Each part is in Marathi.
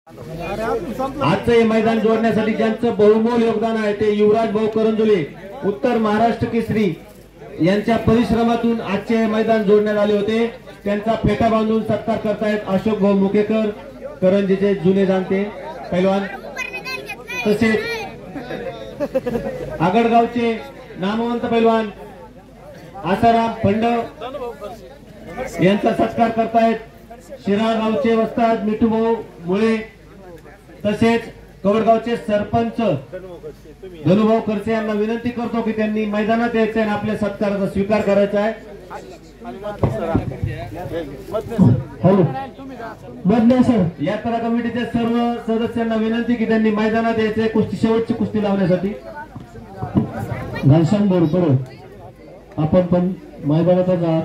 आजचं हे मैदान जोडण्यासाठी ज्यांचं बहुमोल योगदान आहे ते युवराज भाऊ करंजुले उत्तर महाराष्ट्र केसरी यांच्या परिश्रमातून आजचे हे मैदान जोडण्यात आले होते। त्यांचा फेटा बांधून सत्कार करतायत अशोक भाऊ मुकेकर, करंजीचे जुने जाणते पैलवान, तसेच आगडगावचे नामवंत पैलवान आसाराम पंडव यांचा सत्कार करतायत शिराळगावचे वस्ताद मिठूभाऊ मुळे, तसेच कवडगावचे सरपंच धनुभाऊ खर्चे यांना विनंती करतो की त्यांनी मैदानात यायचं आणि आपल्या सत्काराचा स्वीकार करायचा आहे। यात्रा कमिटीच्या सर्व सदस्यांना विनंती की त्यांनी मैदानात यायचे कुस्ती शेवटची कुस्ती लावण्यासाठी। घनश्याम बरोबर आपण पण मैदानात जा।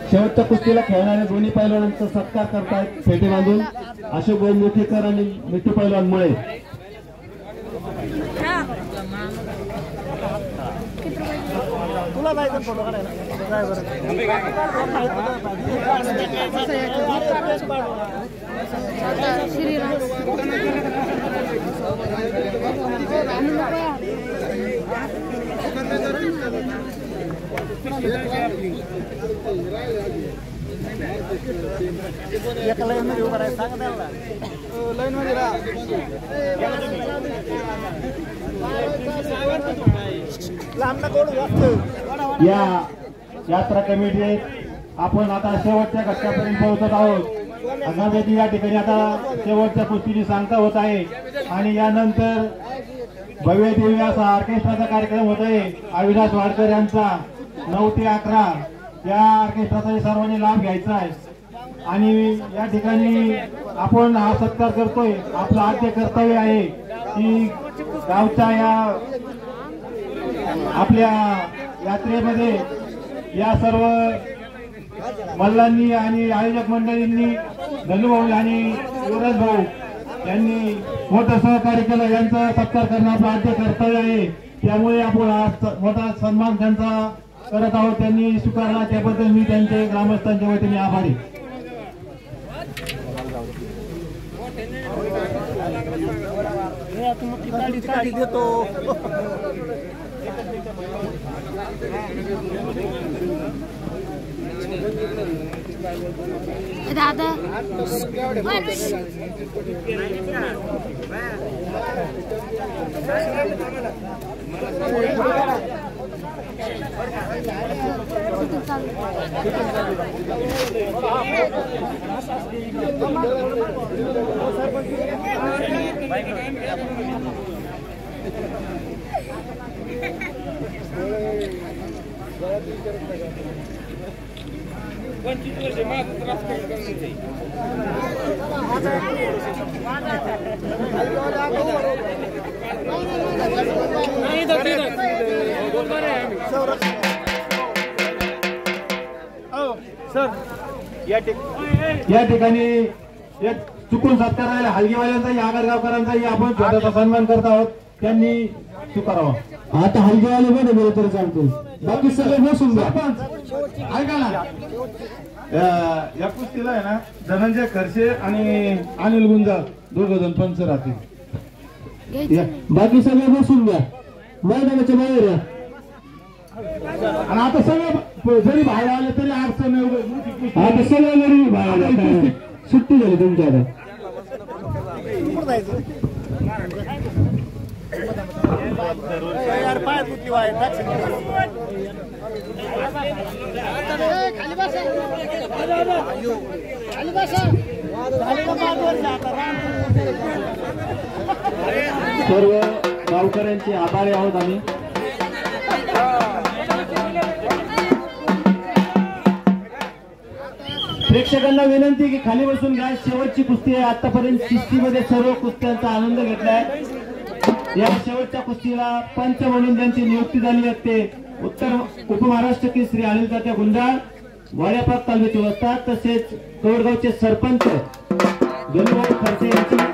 शेवटच्या कुस्तीला खेळणाऱ्या दोन्ही पैलवानांचा सत्कार करतायत फेटे बांधून अशोक भाऊ मुखेकर आणि मिठू पैलवान मुळे। या यात्रा कमिटीत आपण आता शेवटच्या घटकापर्यंत पोहोचत आहोत। आगामी या ठिकाणी आता शेवटच्या कुस्तीची सांगता होत आहे आणि यानंतर भव्य दिव्य असा ऑर्केस्ट्राचा कार्यक्रम होत आहे अविनाश वाडकर यांचा 9 ते 11 या ऑर्केस्ट्राचा सर्वांनी लाभ घ्यायचा आहे। आणि या ठिकाणी आपण हा सत्कार करतोय, आपलं आद्य कर्तव्य आहे की गावच्या या आपल्या यात्रेमध्ये या सर्व मल्लांनी आणि आयोजक मंडळींनी धनुभाऊ आणि युवराज भाऊ यांनी मोठं सहकार्य केलं, यांचा सत्कार करणं आपलं आद्य कर्तव्य आहे। त्यामुळे आपण हा मोठा सन्मान त्यांचा करत आहोत, त्यांनी स्वीकारला त्याबद्दल मी त्यांचे ग्रामस्थांच्या वतीने आभारी। दादा या ठिकाणी एक चुकून सत्कार आहे हलगेवाल्यांचाही आगरगावकरांचाही आपण छोटासा सन्मान करत आहोत, त्यांनी स्वीकारावा। आता हलगेवाले मध्ये बोलत तरी चालतो, बाकी सगळे बसून घ्या। ऐका ना, या कुस्तीला आहे ना धनंजय खर्चे आणि अनिल गुंजाळ दोघ जण पंच राहतील, बाकी सगळे बसून घ्या मैदानाच्या बाहेर या। आणि आता सगळं जरी बाहेर आले तरी अडचण नाही, आता सगळं जरी बाहेर आले सुट्टी झाली तुमच्या सर्व गावकऱ्यांचे आभारी आहोत आम्ही। प्रेक्षकांना विनंती की खाली बसून घ्या. शेवटची कुस्ती आहे. आतापर्यंत कुस्तीमध्ये सर्व कुस्त्यांचा आनंद घेतलाय. या शेवटच्या कुस्तीला पंच म्हणून त्यांची नियुक्ती झाली असते. उत्तर उपमहाराष्ट्र केसरी अनिल तात्या गुंजाळ, वाड्यापाक तालुक्याचे वस्ताद तसेच कवडगावचे सरपंच गणभाऊ खर्चे यांची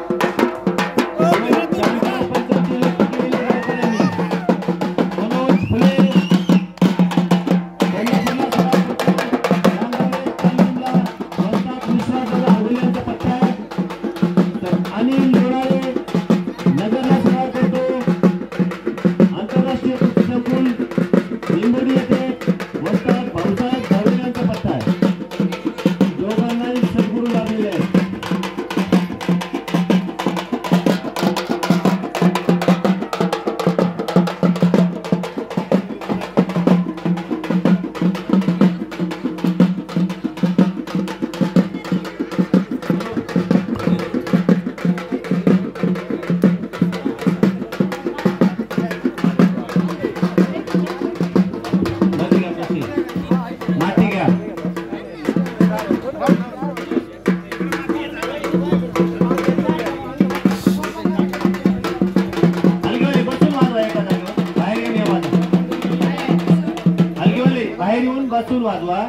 वाजवा.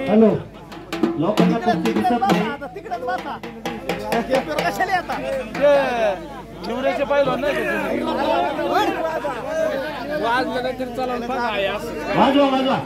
हॅलो, लोकांना कुस्ती दिसत नाही. वाजवा वाजवा.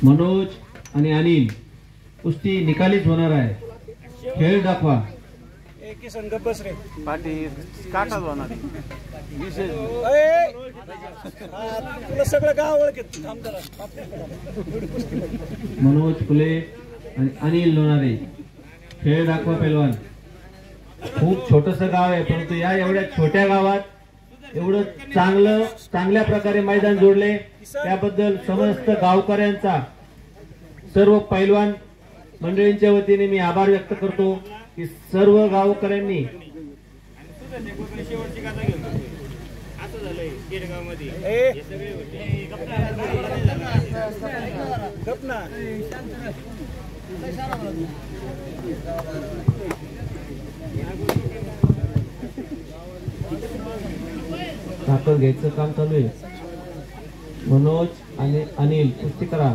मनोज आणि अनिल कुस्ती निकालीच होणार आहे. खेळ दाखवा. सगळं गाव मनोज फुले आणि अनिल लोणारे खेळ दाखवा. पैलवान खूप छोटस गाव आहे, परंतु या एवढ्या छोट्या गावात एवढं चांगल्या प्रकारे मैदान जोडले त्याबद्दल समस्त गावकऱ्यांचा सर्व पैलवान मंडळींच्या वतीने मी आभार व्यक्त करतो की सर्व गावकऱ्यांनी साखर घ्यायचं काम चालू आहे. मनोज आणि अनिल कुस्ती करा.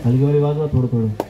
हलगीवाली वाजवा थोडं थोडं.